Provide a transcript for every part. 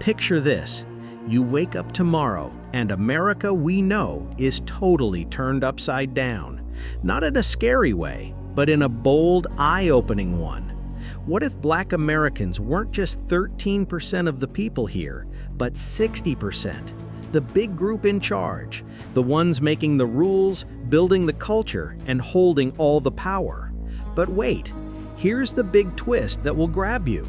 Picture this. You wake up tomorrow and America we know is totally turned upside down. Not in a scary way, but in a bold, eye-opening one. What if Black Americans weren't just 13% of the people here, but 60%? The big group in charge, the ones making the rules, building the culture, and holding all the power. But wait, here's the big twist that will grab you.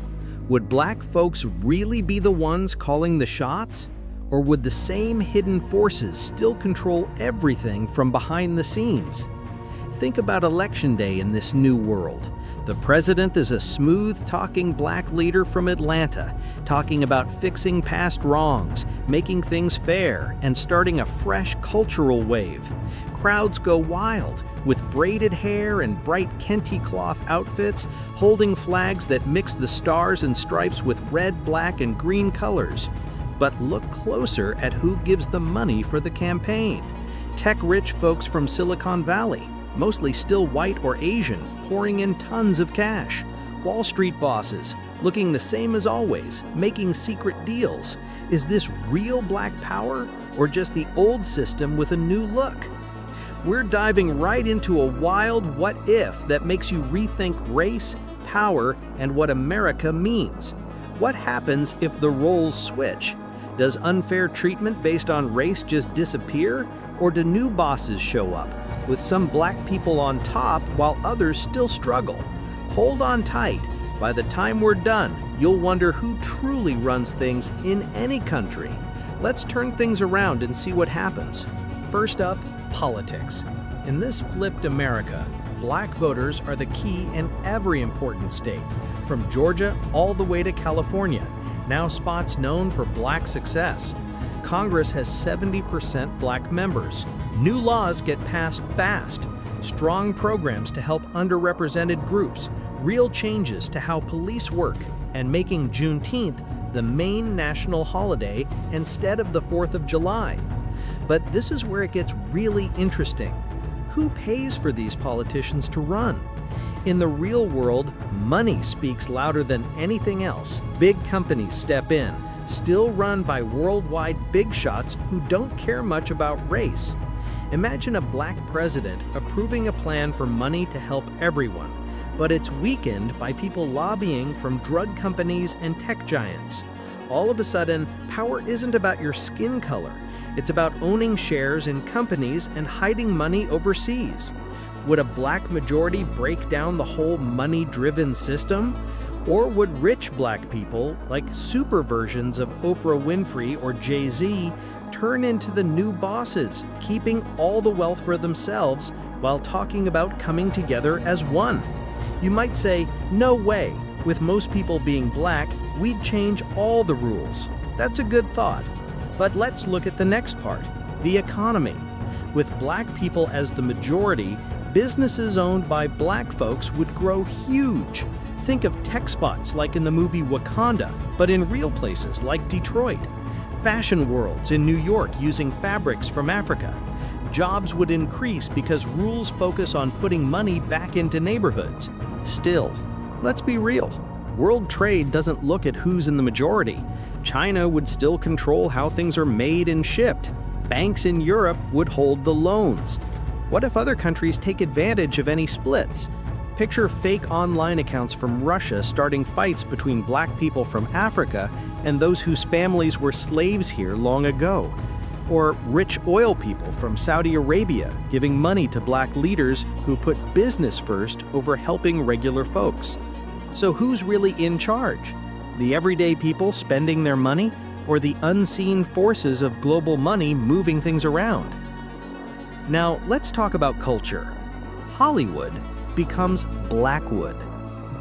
Would Black folks really be the ones calling the shots? Or would the same hidden forces still control everything from behind the scenes? Think about Election Day in this new world. The president is a smooth-talking Black leader from Atlanta, talking about fixing past wrongs, making things fair, and starting a fresh cultural wave. Crowds go wild, with braided hair and bright kente cloth outfits, holding flags that mix the stars and stripes with red, black, and green colors. But look closer at who gives the money for the campaign. Tech-rich folks from Silicon Valley, mostly still white or Asian, pouring in tons of cash. Wall Street bosses, looking the same as always, making secret deals. Is this real Black power, or just the old system with a new look? We're diving right into a wild what-if that makes you rethink race, power, and what America means. What happens if the roles switch? Does unfair treatment based on race just disappear, or do new bosses show up, with some Black people on top while others still struggle? Hold on tight. By the time we're done, you'll wonder who truly runs things in any country. Let's turn things around and see what happens. First up, politics. In this flipped America, Black voters are the key in every important state, from Georgia all the way to California, now spots known for Black success. Congress has 70% Black members. New laws get passed fast. Strong programs to help underrepresented groups. Real changes to how police work, and making Juneteenth the main national holiday instead of the 4th of July. But this is where it gets really interesting. Who pays for these politicians to run? In the real world, money speaks louder than anything else. Big companies step in, still run by worldwide big shots who don't care much about race. Imagine a Black president approving a plan for money to help everyone, but it's weakened by people lobbying from drug companies and tech giants. All of a sudden, power isn't about your skin color. It's about owning shares in companies and hiding money overseas. Would a Black majority break down the whole money-driven system? Or would rich Black people, like super versions of Oprah Winfrey or Jay-Z, turn into the new bosses, keeping all the wealth for themselves while talking about coming together as one? You might say, no way. With most people being Black, we'd change all the rules. That's a good thought. But let's look at the next part, the economy. With Black people as the majority, businesses owned by Black folks would grow huge. Think of tech spots like in the movie Wakanda, but in real places like Detroit. Fashion worlds in New York using fabrics from Africa. Jobs would increase because rules focus on putting money back into neighborhoods. Still, let's be real. World trade doesn't look at who's in the majority. China would still control how things are made and shipped. Banks in Europe would hold the loans. What if other countries take advantage of any splits? Picture fake online accounts from Russia starting fights between Black people from Africa and those whose families were slaves here long ago. Or rich oil people from Saudi Arabia giving money to Black leaders who put business first over helping regular folks. So who's really in charge? The everyday people spending their money, or the unseen forces of global money moving things around? Now, let's talk about culture. Hollywood becomes Blackwood.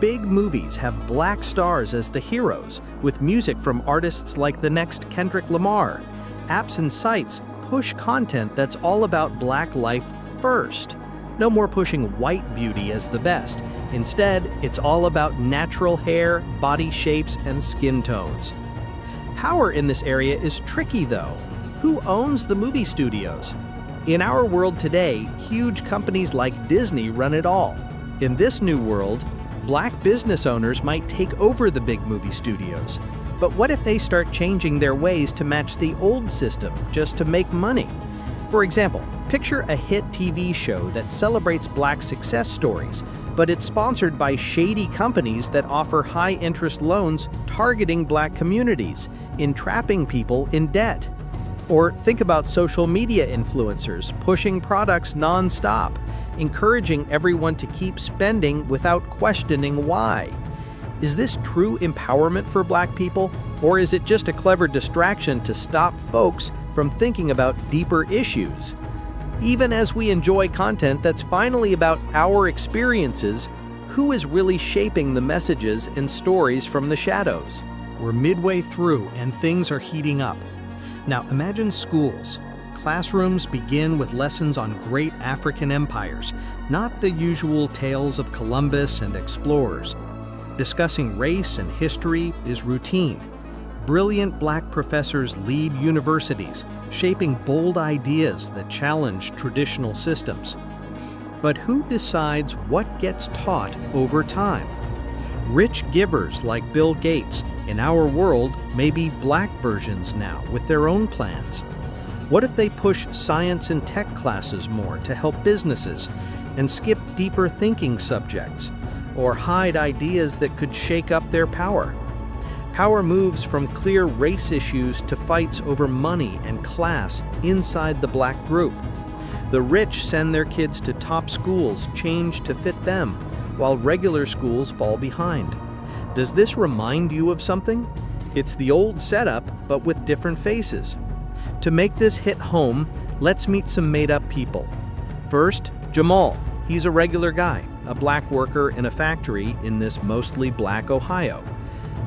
Big movies have Black stars as the heroes, with music from artists like the next Kendrick Lamar. Apps and sites push content that's all about Black life first. No more pushing white beauty as the best. Instead, it's all about natural hair, body shapes, and skin tones. Power in this area is tricky though. Who owns the movie studios? In our world today, huge companies like Disney run it all. In this new world, Black business owners might take over the big movie studios. But what if they start changing their ways to match the old system just to make money? For example, picture a hit TV show that celebrates Black success stories, but it's sponsored by shady companies that offer high-interest loans targeting Black communities, entrapping people in debt. Or think about social media influencers pushing products non-stop, encouraging everyone to keep spending without questioning why. Is this true empowerment for Black people, or is it just a clever distraction to stop folks from thinking about deeper issues? Even as we enjoy content that's finally about our experiences, who is really shaping the messages and stories from the shadows? We're midway through and things are heating up. Now imagine schools. Classrooms begin with lessons on great African empires, not the usual tales of Columbus and explorers. Discussing race and history is routine. Brilliant Black professors lead universities, shaping bold ideas that challenge traditional systems. But who decides what gets taught over time? Rich givers like Bill Gates, in our world, may be Black versions now with their own plans. What if they push science and tech classes more to help businesses and skip deeper thinking subjects, or hide ideas that could shake up their power? Power moves from clear race issues to fights over money and class inside the Black group. The rich send their kids to top schools changed to fit them, while regular schools fall behind. Does this remind you of something? It's the old setup, but with different faces. To make this hit home, let's meet some made-up people. First, Jamal. He's a regular guy, a Black worker in a factory in this mostly Black Ohio.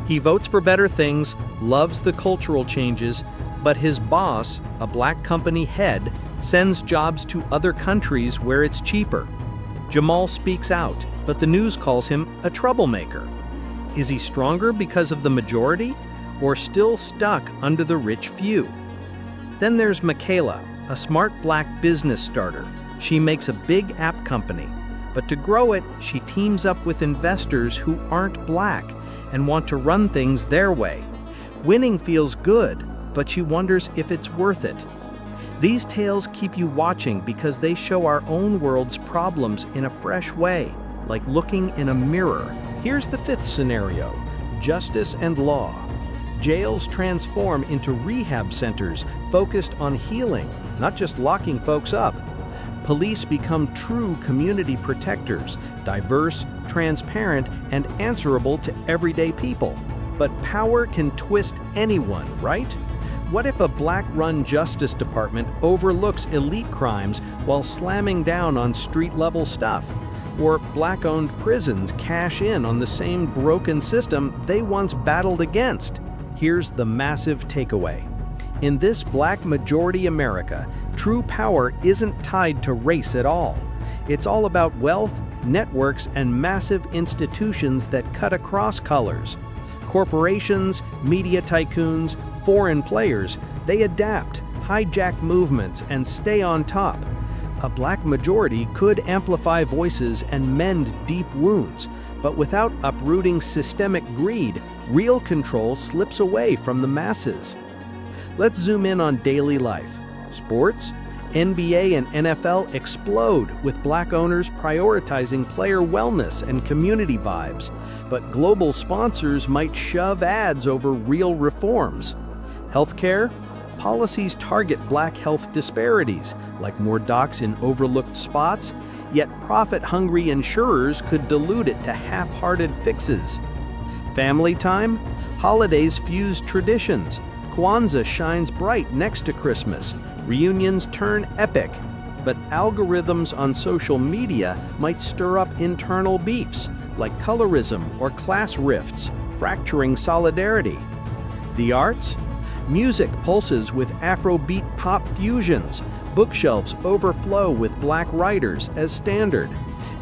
He votes for better things, loves the cultural changes, but his boss, a Black company head, sends jobs to other countries where it's cheaper. Jamal speaks out, but the news calls him a troublemaker. Is he stronger because of the majority, or still stuck under the rich few? Then there's Michaela, a smart Black business starter. She makes a big app company, but to grow it, she teams up with investors who aren't Black and want to run things their way. Winning feels good, but she wonders if it's worth it. These tales keep you watching because they show our own world's problems in a fresh way, like looking in a mirror. Here's the fifth scenario: justice and law. Jails transform into rehab centers focused on healing, not just locking folks up. Police become true community protectors, diverse, transparent, and answerable to everyday people. But power can twist anyone, right? What if a Black-run Justice Department overlooks elite crimes while slamming down on street-level stuff? Or Black-owned prisons cash in on the same broken system they once battled against? Here's the massive takeaway. In this Black majority America, true power isn't tied to race at all. It's all about wealth, networks, and massive institutions that cut across colors. Corporations, media tycoons, foreign players, they adapt, hijack movements, and stay on top. A Black majority could amplify voices and mend deep wounds, but without uprooting systemic greed, real control slips away from the masses. Let's zoom in on daily life. Sports? NBA and NFL explode with Black owners prioritizing player wellness and community vibes, but global sponsors might shove ads over real reforms. Healthcare? Policies target Black health disparities, like more docs in overlooked spots, yet profit-hungry insurers could dilute it to half-hearted fixes. Family time? Holidays fuse traditions. Kwanzaa shines bright next to Christmas. Reunions turn epic. But algorithms on social media might stir up internal beefs, like colorism or class rifts, fracturing solidarity. The arts? Music pulses with Afrobeat pop fusions. Bookshelves overflow with Black writers as standard.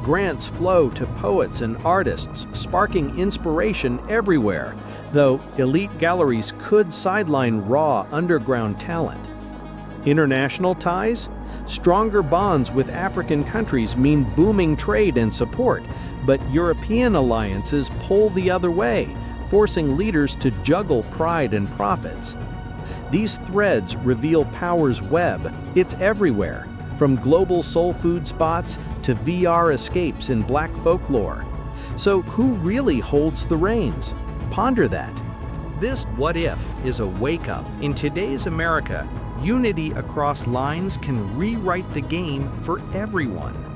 Grants flow to poets and artists, sparking inspiration everywhere, though elite galleries could sideline raw underground talent. International ties? Stronger bonds with African countries mean booming trade and support, but European alliances pull the other way, forcing leaders to juggle pride and profits. These threads reveal power's web. It's everywhere, from global soul food spots to VR escapes in Black folklore. So who really holds the reins? Ponder that. This What If is a wake-up. In today's America, unity across lines can rewrite the game for everyone.